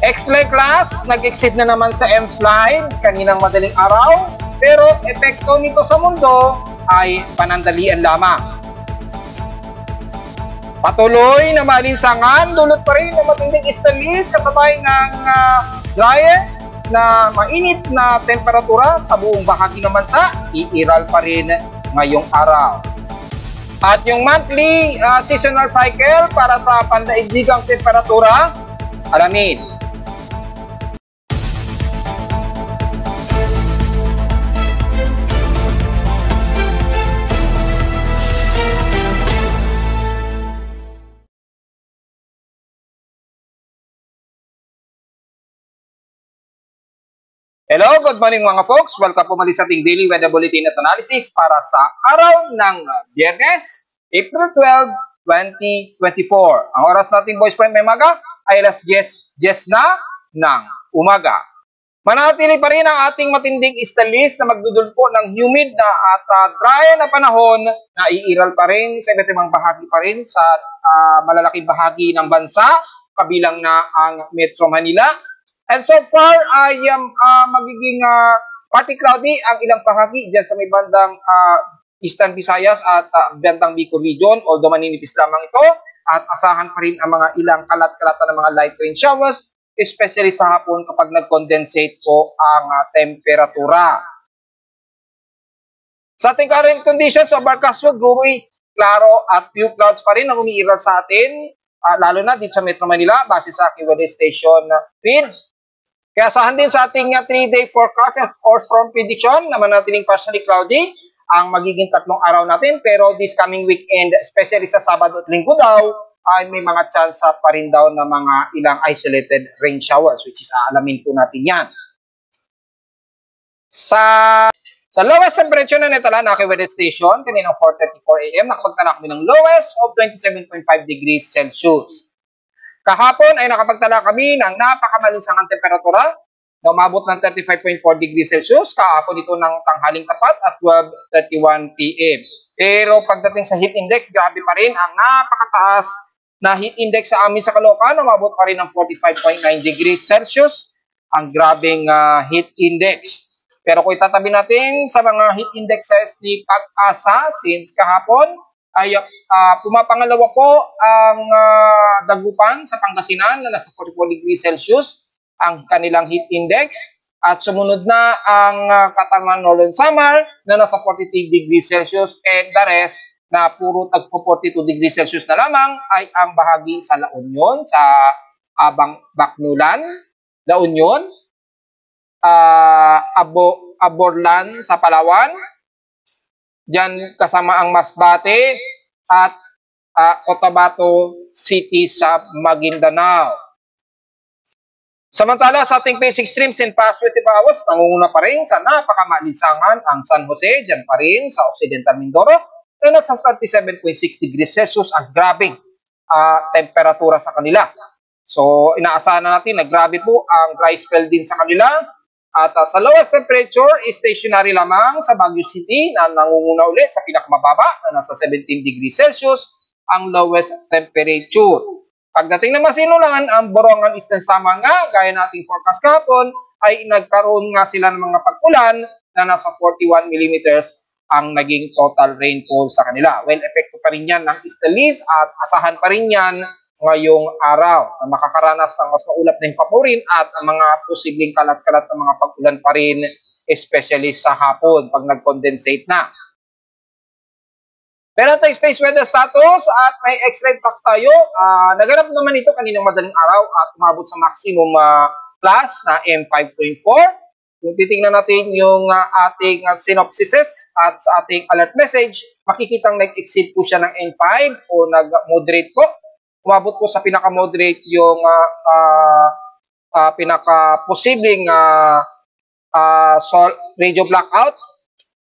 X-Fly class, nag-exceed na naman sa M-Fly kaninang madaling araw, pero epekto nito sa mundo ay panandalian lamang. Patuloy na maalinsangan, dulot pa rin ng matinding istalis kasabay ng dry na mainit na temperatura sa buong bahagi ng bansa, iiral pa rin ngayong araw. At yung monthly seasonal cycle para sa pandaigdigang temperatura, alamin. Hello, good morning mga folks. Welcome po muli sa ating daily weather bulletin at analysis para sa araw ng Biyernes, April 12, 2024. Ang oras natin, boys friend, may maga ay alas 10 na ng umaga. Manatili pa rin ang ating matinding istalis na magdudulpo ng humid na at dry na panahon na iiral pa rin sa iba't ibang bahagi pa rin sa malalaking bahagi ng bansa, kabilang na ang Metro Manila. And so far ay magiging partly cloudy ang ilang bahagi dyan sa may bandang Eastern Visayas at bandang Bicol region, although maninipis lamang ito, at asahan pa rin ang mga ilang kalat-kalatan ng mga light rain showers, especially sa hapon kapag nag-condensate po ang temperatura. Sa ating current conditions, overcast, glory, klaro at few clouds pa rin ang umiiral sa atin, lalo na dito sa Metro Manila, base sa aking weather station feed. Kaya asahan din sa ating 3-day forecast or storm prediction na manatiling partially cloudy ang magiging 3 araw natin. Pero this coming weekend, especially sa Sabado at Linggo daw, ay may mga chance pa rin daw na mga ilang isolated rain showers, which is aalamin po natin yan. Sa lowest temperature na nitala na aking weather station, kaninang 4:34 AM, nakapagtala kami ng lowest of 27.5 degrees Celsius. Kahapon ay nakapagtala kami ng napakamalisangang temperatura na umabot ng 35.4 degrees Celsius. Kahapon ito ng tanghaling tapat at 12:31 PM. Pero pagdating sa heat index, grabe pa rin ang napakataas na heat index sa amin sa Caloocan. Umabot pa rin ng 45.9 degrees Celsius. Ang grabing heat index. Pero kung itatabi natin sa mga heat indexes ni Pag-asa since kahapon, ay pumapangalawa po ang Dagupan sa Pangasinan na nasa 44 degrees Celsius ang kanilang heat index, at sumunod na ang Katarman Northern Samar na nasa 43 degrees Celsius, and the rest na puro tagpo 42 degrees Celsius na lamang ay ang bahagi sa La Union, sa Bacnulan, La Union, Aborlan sa Palawan, diyan kasama ang Masbate at Cotabato City sa Maguindanao. Samantala sa ating page extremes in past 24 hours, nangunguna pa rin sa napakamalisangan ang San Jose, diyan pa rin sa Occidental Mindoro, na nasa 37.6 degrees Celsius ang grabing temperatura sa kanila. So inaasahan na natin na grabe po ang dry spell din sa kanila. At sa lowest temperature, stationary lamang sa Baguio City na nangunguna ulit sa pinakamababa na nasa 17 degrees Celsius ang lowest temperature. Pagdating na Masinloan, ang Borongan Eastern Samar nga, gaya nating forecast kahapon, ay nagkaroon nga sila ng mga pag-ulan na nasa 41 millimeters ang naging total rainfall sa kanila. Well, epekto pa rin yan ng istalis at asahan pa rin yan ngayong araw na makakaranas ng mas maulap na himpapurin at ang mga posibleng kalat-kalat ng mga pag-ulan pa rin, especially sa hapon pag nag-condensate na. Pero ito space weather status at may X-ray box tayo. Naganap naman ito kaninang madaling araw at umabot sa maximum class na M5.4. Kung titingnan natin yung ating synopsises at sa ating alert message, makikitang nag-exceed po siya ng N5 o nag-moderate po. Umabot po sa pinaka-moderate yung pinaka-posibleng radio blackout.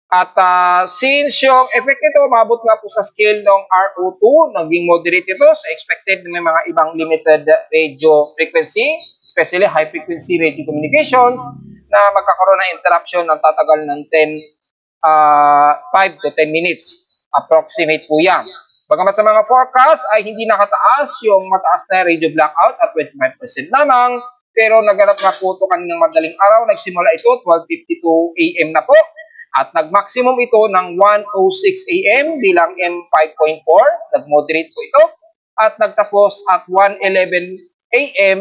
At since yung effect nito, umabot nga po sa scale ng RO2, naging moderate ito. So expected na may mga ibang limited radio frequency, especially high-frequency radio communications, na magkakaroon ng interruption ng tatagal ng 5 to 10 minutes. Approximate po yan. Bagamat sa mga forecast ay hindi nakataas yung mataas na radio blackout at 25% lamang, pero naganap nga po ito kaninang madaling araw. Nagsimula ito 12:52 AM na po at nag-maximum ito ng 1:06 AM bilang M5.4. Nag-moderate po ito at nagtapos at 1:11 AM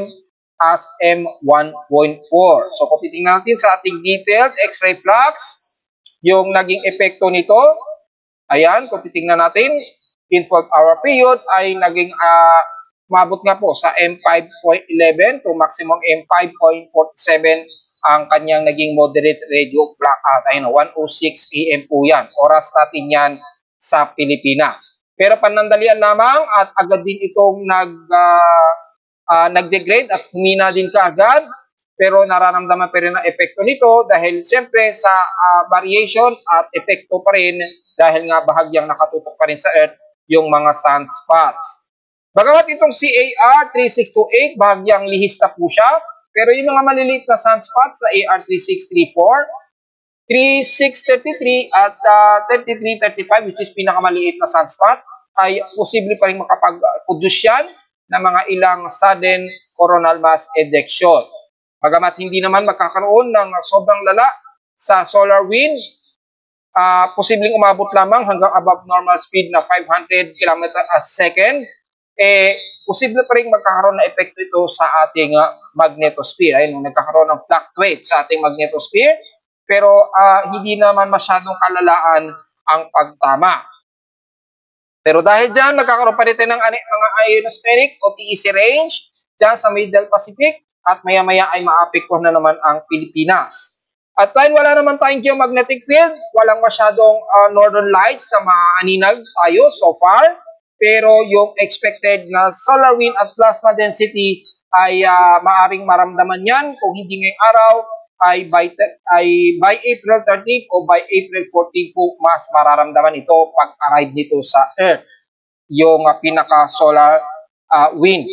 as M1.4. So kung titingnan natin sa ating detailed X-ray flux, yung naging epekto nito, ayan, kung titingnan natin, in 12-hour period ay naging umabot nga po sa M5.11 to maximum M5.47 ang kanyang naging moderate radio blackout. Ayun, 1:06 AM po yan. Oras natin yan sa Pilipinas. Pero panandalian lamang at agad din itong nag-degrade at humina din kaagad. Pero nararamdaman pa rin ang epekto nito dahil siyempre sa variation at epekto pa rin dahil nga bahagyang nakatutok pa rin sa Earth yung mga sunspots. Bagamat itong CAR 3628, bahagyang lihis na po siya, pero yung mga maliliit na sunspots na AR 3634, 3633 at 3335, which is pinakamaliit na sunspot, ay posible pa rin makapag-produce yan ng mga ilang sudden coronal mass ejection. Bagamat hindi naman magkakaroon ng sobrang lala sa solar wind, posibleng umabot lamang hanggang above normal speed na 500 km a second, posible pa rin magkakaroon na epekto ito sa ating magnetosphere. Ayun, nagkakaroon ng fluctuate sa ating magnetosphere, pero hindi naman masyadong kalalaan ang pagtama. Pero dahil dyan, magkakaroon pa rin ng mga ionospheric o TEC range dyan sa Middle Pacific at maya-maya ay maapektuhan na naman ang Pilipinas. At dahil wala naman tayong geomagnetic field, walang masyadong northern lights na maaninag tayo so far, pero yung expected na solar wind at plasma density ay maaring maramdaman yan kung hindi ngayong araw ay by April 13 o by April 14 po mas mararamdaman ito pag arrive nito sa Earth, yung pinaka-solar wind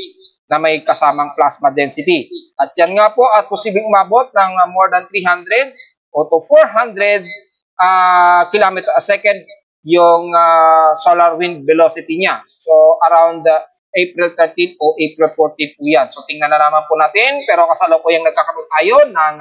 na may kasamang plasma density. At yan nga po at posibleng umabot ng more than 300 o to 400 km a second yung solar wind velocity niya. So around April 13 o April 14 po yan. So tingnan na naman po natin, pero kasalukuyang nagkakaroon tayo ng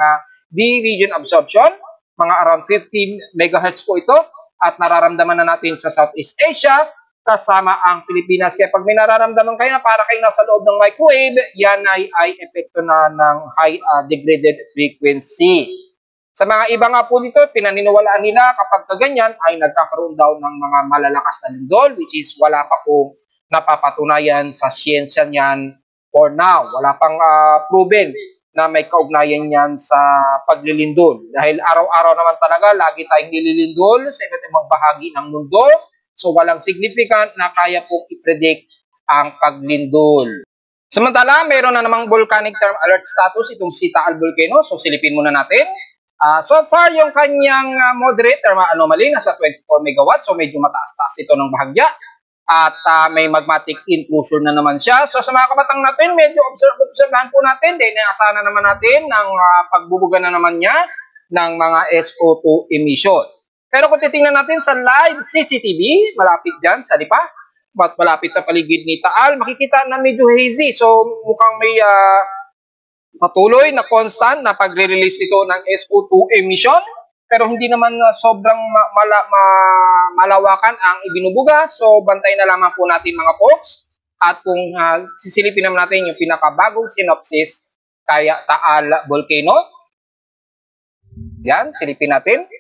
D-region absorption, mga around 15 MHz po ito, at nararamdaman na natin sa Southeast Asia kasama ang Pilipinas. Kaya pag may nararamdaman kayo na para kayo nasa loob ng microwave, yan ay epekto na ng high degraded frequency. Sa mga iba nga po dito, pinaniniwalaan nila kapag kaganyan ay nagkakaroon daw ng mga malalakas na lindol, which is wala pa pong napapatunayan sa siyensya niyan for now. Wala pang proven na may kaugnayan yan sa paglilindol. Dahil araw-araw naman talaga, lagi tayong nililindol sa iba't ibang bahagi ng mundo. So walang significant na kaya pong i-predict ang paglindol. Samantala, mayroon na namang volcanic term alert status itong si Taal Volcano. So silipin muna natin. So far, yung kanyang moderate thermal anomaly nasa 24 megawatts. So medyo mataas-taas ito ng bahagya. At may magmatic intrusion na naman siya. So sa mga kabatang natin, medyo obserbahan po natin. Dahil naasahan na naman natin ng pagbubuga na naman niya ng mga SO2 emission. Pero kung titingnan natin sa live CCTV, malapit dyan sa lipa, at malapit sa paligid ni Taal, makikita na medyo hazy. So mukhang may patuloy na constant na pagre-release ito ng SO2 emission. Pero hindi naman sobrang malawakan ang ibinubuga. So, bantay na lamang po natin mga folks. At kung sisilipin naman natin yung pinakabagong synopsis kaya Taal Volcano. Yan, silipin natin.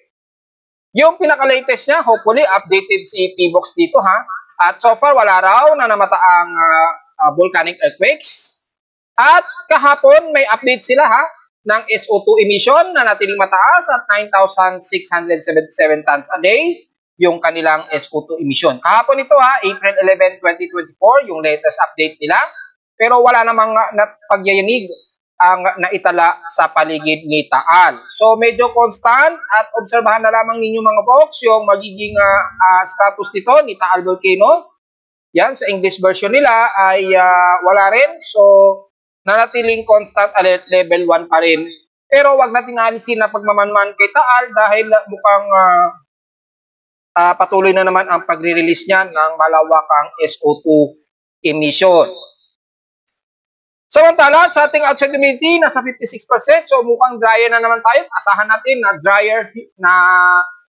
Yung pinaka-latest niya, hopefully updated si PBox dito ha. At so far, wala raw na namataang volcanic earthquakes. At kahapon, may update sila ha, ng SO2 emission na natiling mataas at 9,677 tons a day yung kanilang SO2 emission. Kahapon ito ha, April 11, 2024, yung latest update nila. Pero wala namang pagyayanig ang naitala sa paligid ni Taal. So medyo constant at obserbahan na lamang ninyo mga folks yung magiging status nito ni Taal Volcano. Yan, sa English version nila ay wala rin. So nanatiling constant alert level 1 pa rin. Pero wag natin alisin na pagmamanman kay Taal dahil mukhang patuloy na naman ang pagre-release niya ng malawakang SO2 emission. Samantala, sa ating outside humidity, nasa 56%. So, mukhang dryer na naman tayo. Asahan natin na drier na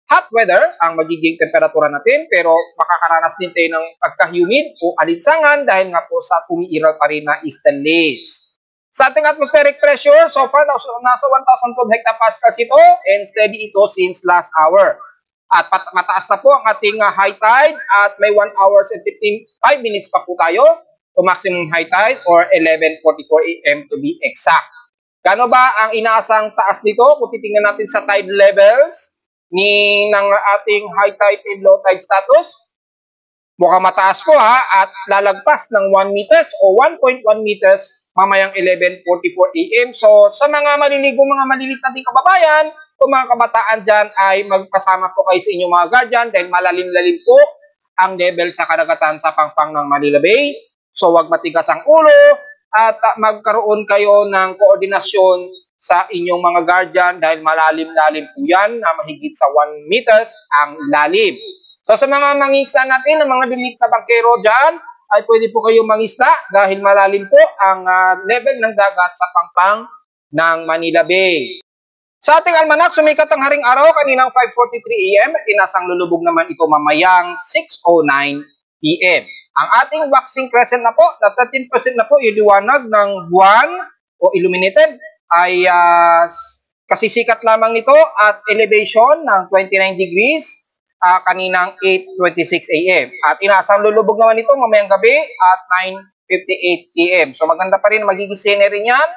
hot weather ang magiging temperatura natin. Pero makakaranas din tayo ng pagka-humid o alinsangan dahil nga po sa umiiral pa rin na eastern leaves. Sa ating atmospheric pressure, so far, nasa 1,012 hectopascals ito and steady ito since last hour. At mataas na po ang ating high tide at may 1 hours and 55 minutes pa po tayo to maximum high tide or 11:44 AM to be exact. Kano ba ang inaasang taas dito? Kung titingnan natin sa tide levels ng ating high tide and low tide status, mukhang mataas po at lalagpas ng 1 meters o 1.1 meters mamayang 11:44 AM. So sa mga maliligo, mga malilit nating kababayan, kung mga kabataan dyan ay magpasama po kayo sa inyong mga guardian dahil malalim-lalim po ang level sa karagatan sa pangpang ng Manila Bay. So, wag matigas ang ulo at magkaroon kayo ng koordinasyon sa inyong mga guardian dahil malalim-lalim po yan na mahigit sa 1 meters ang lalim. So, sa mga mangisda natin, ang mga lilit na bangkero dyan, ay pwede po kayong mangisda dahil malalim po ang level ng dagat sa pangpang ng Manila Bay. Sa ating almanak, sumikat ang haring araw kaninang 5:43 AM at inasang lulubog naman ito mamayang 6:09 PM. Ang ating waxing crescent na po, na 13% na po yung liwanag ng buwan o illuminated ay kasisikat lamang nito at elevation ng 29 degrees kaninang 8:26 AM. At inaasang lulubog naman ito mamayang gabi at 9:58 PM. So maganda pa rin magiging scenery niyan.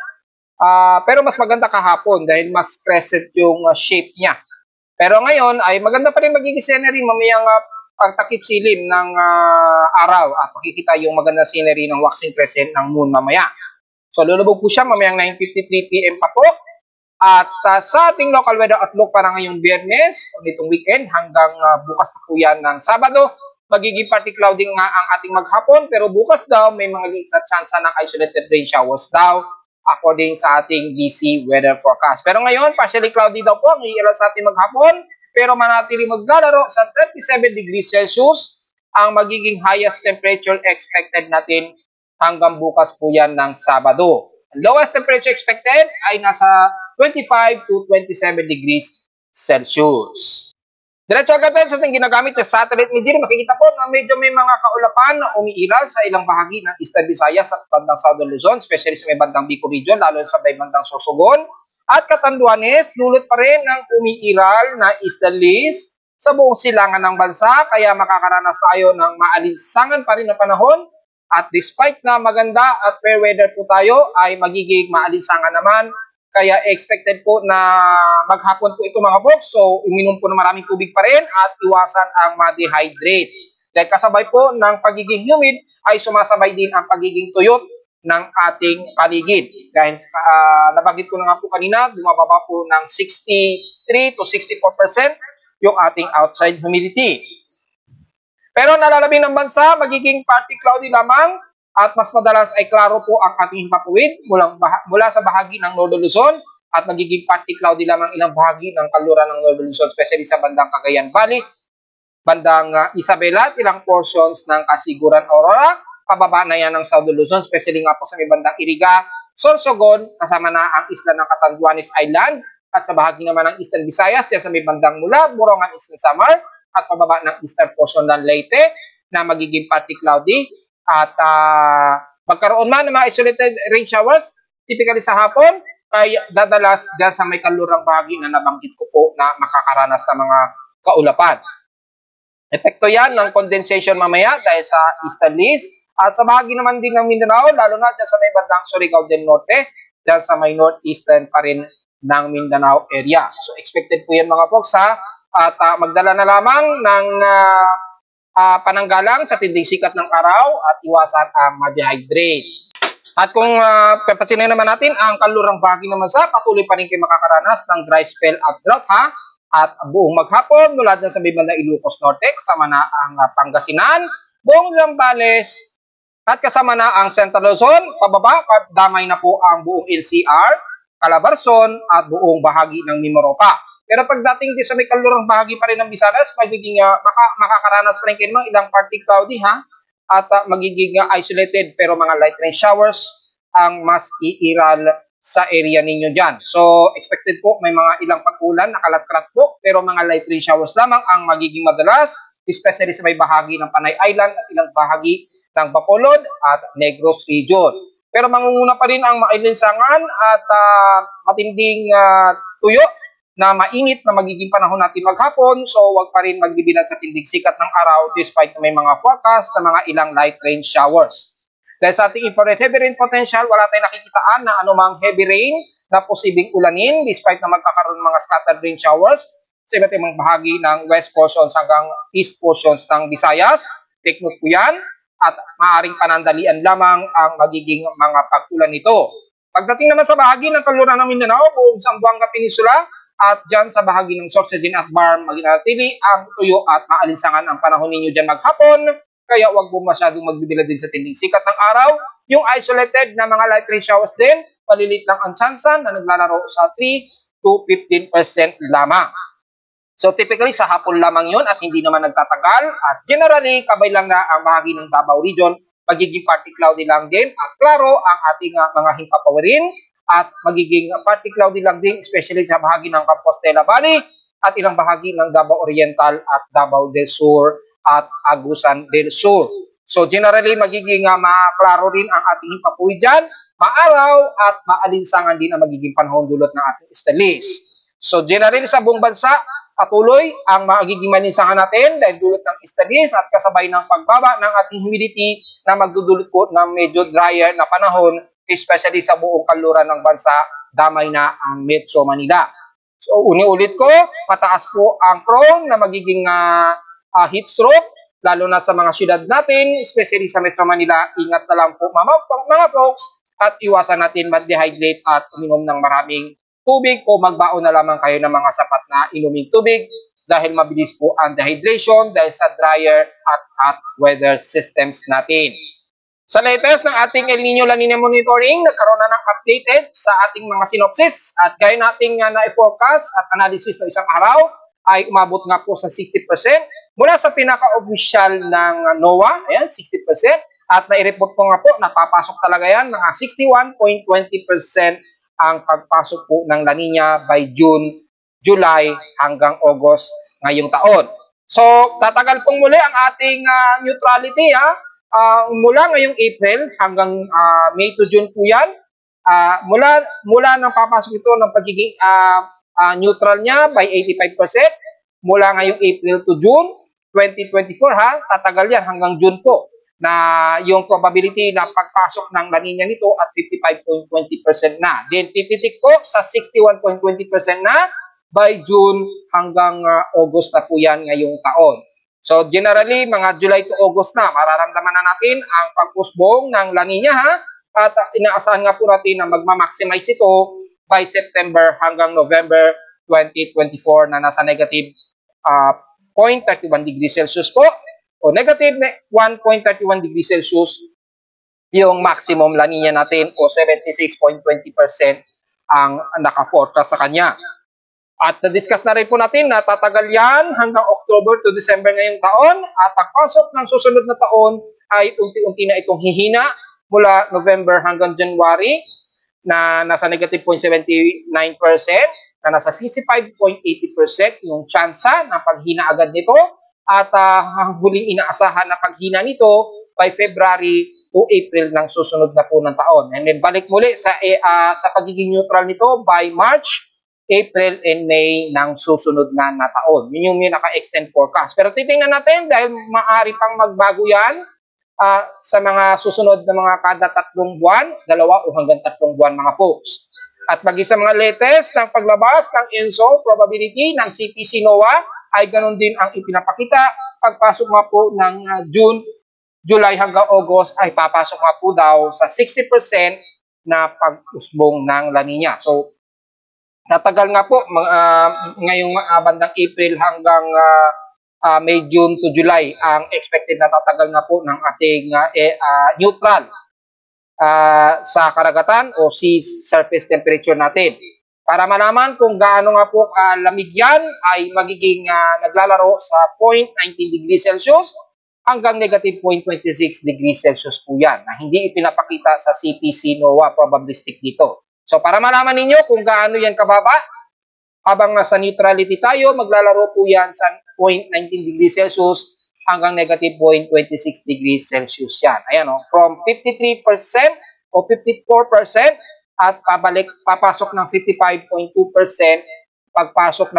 Pero mas maganda kahapon dahil mas crescent yung shape niya. Pero ngayon ay maganda pa rin magiging scenery mamayang pagtakip silim ng araw at makikita yung maganda scenery ng waxing crescent ng moon mamaya. So lulubog po siya mamayang 9:53 PM pa po. At sa ating local weather outlook para ngayong Biyernes o nitong weekend hanggang bukas na po yan ng Sabado, magiging partly cloudy nga ang ating maghapon pero bukas daw may mga liit na tsansa ng isolated rain showers daw according sa ating DC weather forecast. Pero ngayon, partially cloudy daw po ang iiral sa ating maghapon pero manatili maglalaro sa 37 degrees Celsius ang magiging highest temperature expected natin hanggang bukas po yan ng Sabado. Ang lowest temperature expected ay nasa 25 to 27 degrees Celsius. Diretso agad tayo sa ating ginagamit na satellite imagery. Makikita po na medyo may mga kaulapan na umiiral sa ilang bahagi ng Eastern Visayas at bandang Southern Luzon, especially sa may bandang Bicol region, lalo sa may bandang Sorsogon. At Catanduanes, dulot pa rin ng umiiral na easterlies sa buong silangan ng bansa, kaya makakaranas tayo ng maalinsangan pa rin na panahon. At despite na maganda at fair weather po tayo, ay magiging maalinsangan naman. Kaya expected po na maghapon po ito mga folks. So, uminom po ng maraming tubig pa rin at iwasan ang ma-dehydrate. Dahil kasabay po ng pagiging humid ay sumasabay din ang pagiging tuyot ng ating paligid. Dahil nabanggit ko na nga po kanina, bumababa po ng 63 to 64% yung ating outside humidity. Pero nalalabing ng bansa, magiging partly cloudy lamang at mas madalas ay klaro po ang ating himpapawid mula sa bahagi ng Northern Luzon at magiging partly cloudy lamang ilang bahagi ng kaluran ng Northern Luzon, especially sa bandang Cagayan Valley, bandang Isabela at ilang portions ng Kasiguran Aurora, pababa na yan ng Southern Luzon, especially nga po sa may bandang Iriga, Sorsogon, kasama na ang isla ng Catanduanes Island at sa bahagi naman ng Eastern Visayas, sa may bandang Mula, Borongan, Eastern Samar at pababa ng eastern portion ng Leyte na magiging partly cloudy. At magkaroon man ng mga isolated rain showers, typically sa hapon, ay dadalas dyan sa may kalurang bahagi na nabanggit ko po na makakaranas ng mga kaulapan. Epekto yan ng condensation mamaya dahil sa easterlies. At sa bahagi naman din ng Mindanao, lalo na dyan sa may bandang Surigao del Norte, dyan sa may northeastern pa rin ng Mindanao area. So expected po yan mga folks ha. At magdala na lamang ng pananggalang sa tinding sikat ng araw at iwasan ang ma-dehydrate. At kung papasinin naman natin, ang kalurang bahagi naman sa patuloy pa rin kayo makakaranas ng dry spell at drought ha. At buong maghapon mula dyan sa may bandang Ilocos Norte, kasama na ang Pangasinan, buong Zambales, at kasama na ang Central Luzon, pababa, damay na po ang buong NCR, Calabarzon, at buong bahagi ng Mimaropa. Pero pagdating din sa may kalurang bahagi pa rin ng Visayas, magiging makakaranas pa rin kayo ng ilang partly cloudy ha. At magiging isolated pero mga light rain showers ang mas iiral sa area ninyo dyan. So, expected po may mga ilang pag-ulan na kalat-kalat po, pero mga light rain showers lamang ang magiging madalas, especially sa may bahagi ng Panay Island at ilang bahagi ng Bacolod at Negros region. Pero mangunguna pa rin ang mailinsangan at matinding tuyo na mainit na magiging panahon natin maghapon, so wag pa rin magbibilad sa tinding sikat ng araw despite na may mga forecast na mga ilang light rain showers. Dahil sa ating infrared heavy rain potential, wala tayong nakikitaan na anumang heavy rain na posibleng ulanin despite na magkakaroon ng mga scattered rain showers sa iba't ibang bahagi ng west portions hanggang east portions ng Visayas. Take note po yan at maaaring panandalian lamang ang magiging mga pag-ulan nito. Pagdating naman sa bahagi ng kanluran ng Mindanao, buong Zamboanga Peninsula, at dyan sa bahagi ng Sorsogon at Barm, maginatili ang tuyo at maalinsangan ang panahon ninyo dyan maghapon. Kaya wag po masyadong magbibilad din sa tinding sikat ng araw. Yung isolated na mga light rain showers din, malilit lang ang tsansa na naglalaro sa 3 to 15% lamang. So typically sa hapon lamang yun at hindi naman nagtatagal. At generally, kabay lang na ang bahagi ng Davao Region, magiging partly cloudy lang din. At klaro ang ating mga himpapawirin. At magiging partly cloudy lang din, especially sa bahagi ng Compostela Valley at ilang bahagi ng Davao Oriental at Davao del Sur at Agusan del Sur. So generally, magiging maklaro rin ang ating himpapuwi dyan, maaraw at maalinsangan din ang magiging panahon dulot ng ating estalis. So generally, sa buong bansa, patuloy ang magiging malinsangan natin dahil dulot ng estalis at kasabay ng pagbaba ng ating humidity na magdudulot po ng medyo drier na panahon, especially sa buong kanluran ng bansa, damay na ang Metro Manila. So, uni-ulit ko, mataas po ang prone na magiging heat stroke, lalo na sa mga syudad natin, especially sa Metro Manila. Ingat na lang po mga folks at iwasan natin mag-dehydrate at uminom ng maraming tubig o magbaon na lamang kayo ng mga sapat na inuming tubig dahil mabilis po ang dehydration dahil sa drier at hot weather systems natin. Sa latest ng ating El Nino La Nina monitoring, nagkaroon na ng updated sa ating mga synopsis at gaya nating na-forecast at analysis ng isang araw ay umabot nga po sa 60% mula sa pinaka-official ng NOAA, ayan, 60%, at nai-report po nga po, napapasok talaga yan, mga 61.20% ang pagpasok po ng La Nina by June, July hanggang August ngayong taon. So, tatagal pong muli ang ating neutrality, mula ngayong April hanggang May to June po yan. Mula nang papasok ito ng pagiging neutral niya by 85%, mula ngayong April to June 2024 tatagal yan hanggang June po na yung probability na pagpasok ng La Nina nito at 55.20% na. Then tipitik po sa 61.20% na by June hanggang August na po yan ngayong taon. So generally, mga July to August na, mararamdaman na natin ang pag-usbong ng La Nina at inaasahan nga po natin na magma-maximize ito by September hanggang November 2024 na nasa negative 0.31 degrees Celsius po o negative 1.31 degrees Celsius yung maximum La Nina natin o 76.20% ang naka-forecast sa kanya. At na-discuss na rin po natin na tatagal yan hanggang October to December ngayong taon at pagpasok ng susunod na taon ay unti-unti na itong hihina mula November hanggang January na nasa negative 0.79% na nasa 65.80% yung tsansa na paghina agad nito at huling inaasahan na paghina nito by February to April ng susunod na po ng taon. And then balik muli sa pagiging neutral nito by March, April and May ng susunod na taon. Yun yung naka-extend forecast. Pero titingnan natin dahil maaari pang magbago yan sa mga susunod na mga kada 3 buwan, 2 o hanggang 3 buwan mga folks. At maging sa mga latest ng paglabas ng ENSO probability ng CPC NOAA ay ganun din ang ipinapakita. Pagpasok nga po ng June, July hanggang August ay papasok nga po daw sa 60% na pag-usbong ng La Nina. So, tatagal nga po ngayong bandang April hanggang May, June to July ang expected na tatagal nga po ng ating neutral sa karagatan o sea surface temperature natin. Para malaman kung gaano nga po lamig yan ay magiging naglalaro sa 0.19 degrees Celsius hanggang negative 0.26 degrees Celsius po yan, na hindi ipinapakita sa CPC NOAA probabilistic dito. So para malaman ninyo kung gaano yan kababa, habang nasa neutrality tayo, maglalaro po yan sa 0.19 degrees Celsius hanggang negative 0.26 degrees Celsius yan. Ayan o, from 53% o 54% at papasok ng 55.2% papasok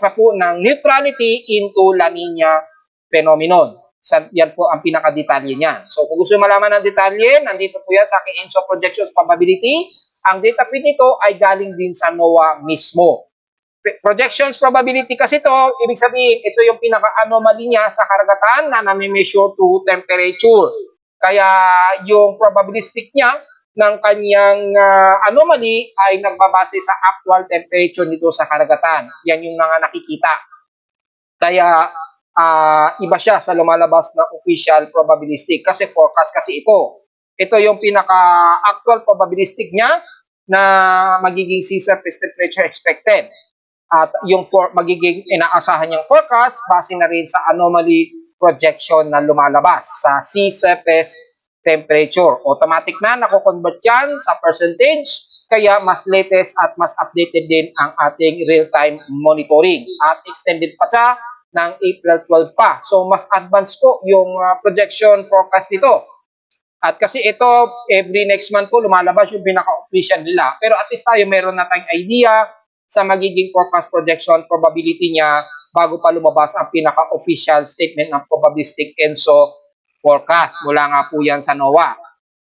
na po ng neutrality into La Nina phenomenon. Yan po ang pinakadetalye niyan. So kung gusto malaman ng detalye, nandito po yan sa aking ENSO projections probability. Ang data feed nito ay galing din sa NOAA mismo. Projections probability kasi ito, ibig sabihin, ito yung pinaka-anomaly niya sa karagatan na nami-measure to temperature. Kaya yung probabilistic niya ng kanyang anomaly ay nagbabase sa actual temperature nito sa karagatan. Yan yung mga nakikita. Kaya iba siya sa lumalabas na official probabilistic kasi forecast kasi ito. Ito yung pinaka-actual probabilistic niya na magiging sea surface temperature expected. At yung magiging inaasahan niyang forecast base na rin sa anomaly projection na lumalabas sa sea surface temperature. Automatic na nako-convert yan sa percentage, kaya mas latest at mas updated din ang ating real-time monitoring. At extended pa siya ng April 12 pa. So mas advanced po yung projection forecast nito. At kasi ito, every next month po lumalabas yung pinaka-official nila. Pero at least tayo meron na tayong idea sa magiging forecast projection probability niya bago pa lumabas ang pinaka-official statement ng probabilistic ENSO forecast. Mula nga po yan sa NOAA.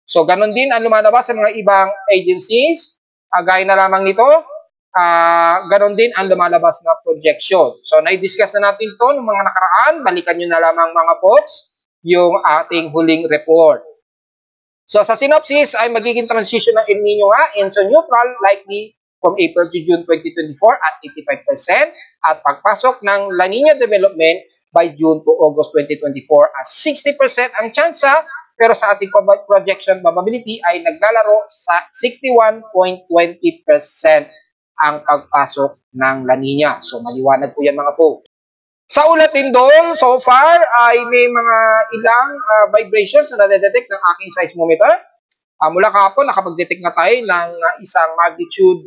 So, ganun din ang lumalabas sa mga ibang agencies. Gaya na lamang nito, ganun din ang lumalabas na projection. So, na-discuss na natin ito ng mga nakaraan. Balikan nyo na lamang mga folks yung ating huling report. So, sa synopsis ay magiging transition ng El Nino nga, ENSO neutral, likely from April to June 2024 at 85% at pagpasok ng La Nina development by June to August 2024 at 60% ang tsansa, pero sa ating projection probability ay naglalaro sa 61.20% ang pagpasok ng La Nina. So maliwanag po yan mga po. Sa ulat din doon, so far ay may mga ilang vibrations na nadedetect ng aking seismometer. Mula kahapon, nakapag-detect na tayo ng isang magnitude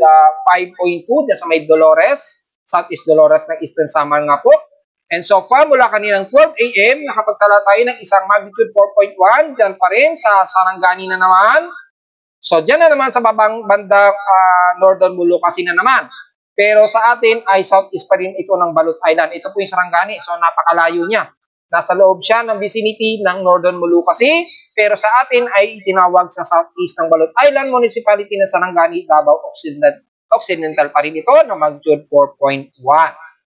5.2 dyan sa may Dolores, Southeast Dolores ng Eastern Samar nga po. And so far, mula kaninang 12 a.m., nakapagtala tayo ng isang magnitude 4.1 dyan pa rin sa Sarangani na naman. So, dyan na naman sa bandang Northern Molucasi na naman. Pero sa atin ay southeast pa rin ito ng Balut Island. Ito po yung Sarangani, so napakalayo niya. Nasa loob siya ng vicinity ng Northern Molucasi, pero sa atin ay itinawag sa southeast ng Balut Island Municipality ng Sarangani, Davao Occidental pa rin ito na magnitude 4.1.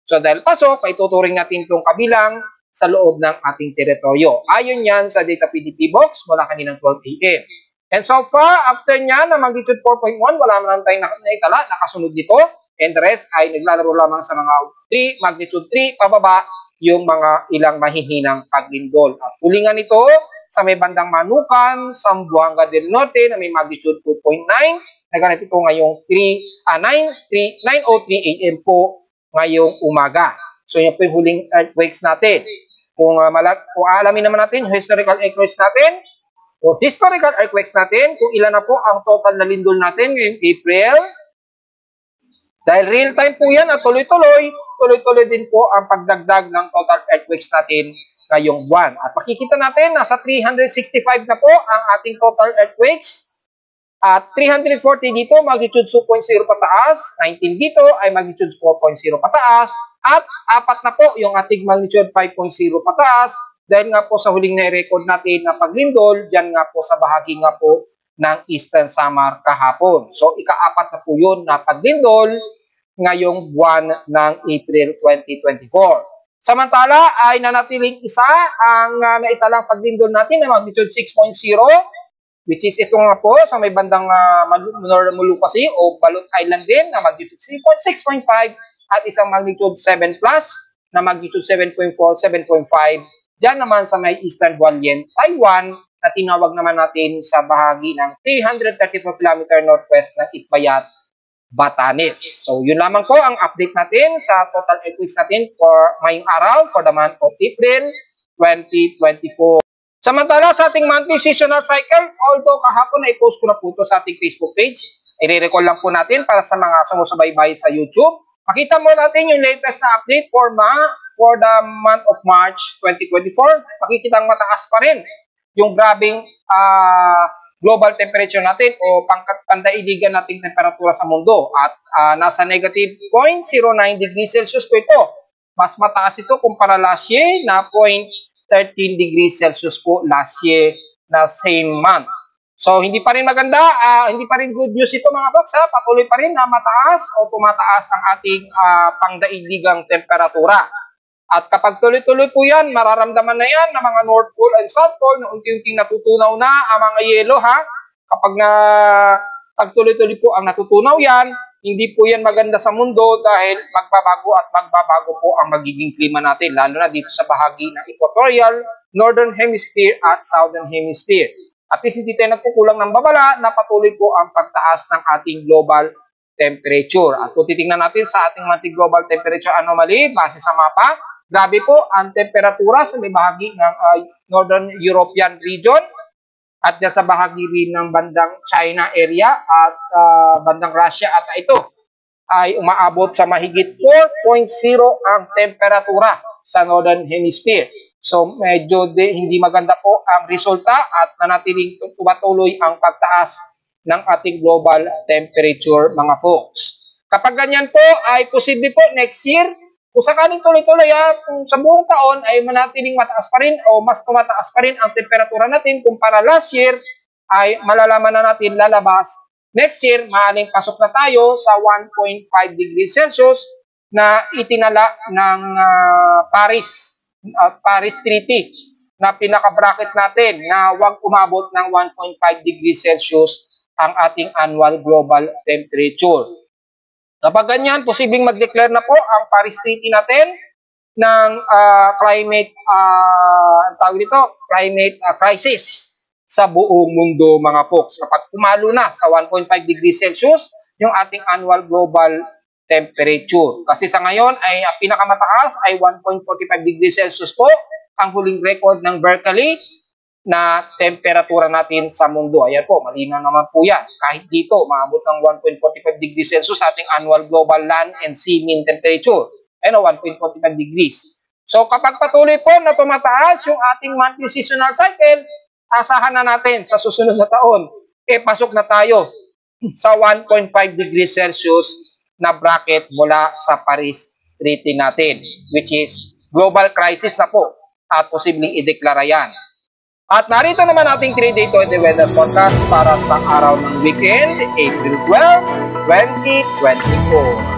So dahil pasok, ay tuturing natin itong kabilang sa loob ng ating teritoryo. Ayon yan sa data PDP box mula kaninang 12 a.m. And so far, after niya na magnitude 4.1, wala man tayong naitala, nakasunod dito. And the rest ay naglalaro lamang sa mga 3, magnitude 3, pababa, yung mga ilang mahihinang paglindol. At hulingan ito sa may bandang Manukan, Zamboanga del Norte na may magnitude 2.9. Naganap ito ngayong 9:03 a.m. po ngayong umaga. So yun po yung huling earthquakes natin. Kung alamin naman natin yung historical earthquakes natin, kung ilan na po ang total na lindol natin ngayong April. Dahil real time po yan at tuloy-tuloy din po ang pagdagdag ng total earthquakes natin ngayong buwan. At makikita natin, nasa 365 na po ang ating total earthquakes. At 340 dito, magnitude 2.0 pataas. 19 dito ay magnitude 4.0 pataas. At 4 na po yung ating magnitude 5.0 pataas. Dahil nga po sa huling na-record natin na paglindol, dyan nga po sa bahagi nga po ng Eastern Samar kahapon. So, ika-4 na po yun na paglindol ngayong buwan ng April 2024. Samantala, ay nanatiling isa ang naitalang paglindol natin na magnitude 6.0, which is ito nga po sa may bandang Northern Molucasi o Balut Island din na magnitude 6.5 at isang magnitude 7 plus na magnitude 7.4, 7.5. Diyan naman sa may Eastern Hualien, Taiwan, na tinawag naman natin sa bahagi ng 334 km northwest ng Itbayat, Batanes. So, yun lamang po ang update natin sa total earthquakes natin for ngayong araw, for the month of April. 2024. Samantala sa ating monthly seasonal cycle, although kahapon ay post ko na po ito sa ating Facebook page, i-recall lang po natin para sa mga sumusubaybay sa YouTube. Makita mo natin yung latest na update for the month of March 2024. Makikita ang mataas pa rin yung grabing global temperature natin o pandaigdigan nating temperatura sa mundo. At nasa negative 0.09 degrees Celsius po ito. Mas mataas ito kumpara last year na 0.13 degrees Celsius po last year na same month. So, hindi pa rin maganda, hindi pa rin good news ito mga box. Patuloy pa rin na mataas o tumataas ang ating pangdaigdigang temperatura. At kapag tuloy-tuloy po yan, mararamdaman na yan ng mga North Pole and South Pole na unti-unting natutunaw na ang mga yelo Kapag pagtuloy-tuloy po ang natutunaw yan, hindi po yan maganda sa mundo dahil magbabago po ang magiging klima natin, lalo na dito sa bahagi ng equatorial, northern hemisphere at southern hemisphere. At least hindi tayo nagkukulang ng babala na patuloy po ang pagtaas ng ating global temperature. At kung titingnan natin sa ating monthly global temperature anomaly, base sa mapa, grabe po ang temperatura sa may bahagi ng Northern European region at dyan sa bahagi rin ng bandang China area at bandang Russia at ito ay umaabot sa mahigit 4.0 ang temperatura sa Northern Hemisphere. So medyo hindi maganda po ang resulta at nanatiling tumatuloy ang pagtaas ng ating global temperature mga folks. Kapag ganyan po ay posible po next year, kung sakaling tuloy-tuloy kung sa buong taon ay manatiling mataas pa rin o mas tumataas pa rin ang temperatura natin kumpara last year, ay malalaman na natin lalabas next year, maaaring pasok na tayo sa 1.5 degrees Celsius na itinala ng Paris Treaty na pinaka-bracket natin na huwag umabot ng 1.5 degrees Celsius ang ating annual global temperature. Kapag ganyan, posibleng mag-declare na po ang Paris Treaty natin ng climate crisis sa buong mundo mga folks. Kapag pumalo na sa 1.5 degrees Celsius yung ating annual global temperature. Kasi sa ngayon ay pinakamataas ay 1.45 degrees Celsius po ang huling record ng Berkeley na temperatura natin sa mundo. Ayan po, malinaw naman po yan. Kahit dito, maabot ng 1.45 degrees Celsius sa ating annual global land and sea mean temperature. Ano, 1.45 degrees. So kapag patuloy po na tumataas yung ating monthly seasonal cycle, asahan na natin sa susunod na taon, pasok na tayo sa 1.5 degrees Celsius na bracket mula sa Paris Treaty natin, which is global crisis na po at posibleng ideklara yan. At narito naman ating 3-day weather forecast para sa araw ng weekend, April 12, 2024.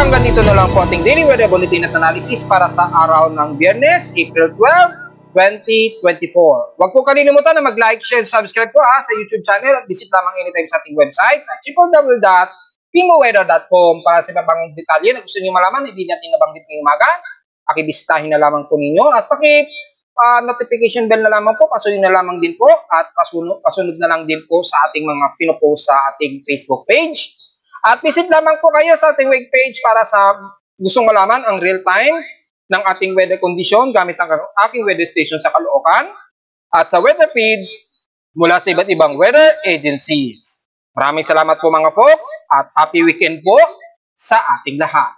hanggang dito na lang po ating daily weather bulletin at analysis para sa araw ng Biyernes, April 12, 2024. Huwag po kalilimutan na mag-like, share, subscribe po sa YouTube channel at visit lamang anytime sa ating website at www.pimoweather.com para sa ibang detalye na gusto niyo malaman, hindi natin nabanggit ngayong umaga. Pakibisitahin na lamang po ninyo at notification bell na lamang po, pasunin na lamang din po at pasunod na lang din po sa ating mga pinopost sa ating Facebook page. At visit lamang po kayo sa ating web page para sa gustong malaman ang real time ng ating weather condition gamit ang aking weather station sa Caloocan at sa weather feeds mula sa iba't ibang weather agencies. Maraming salamat po mga folks at happy weekend po sa ating lahat.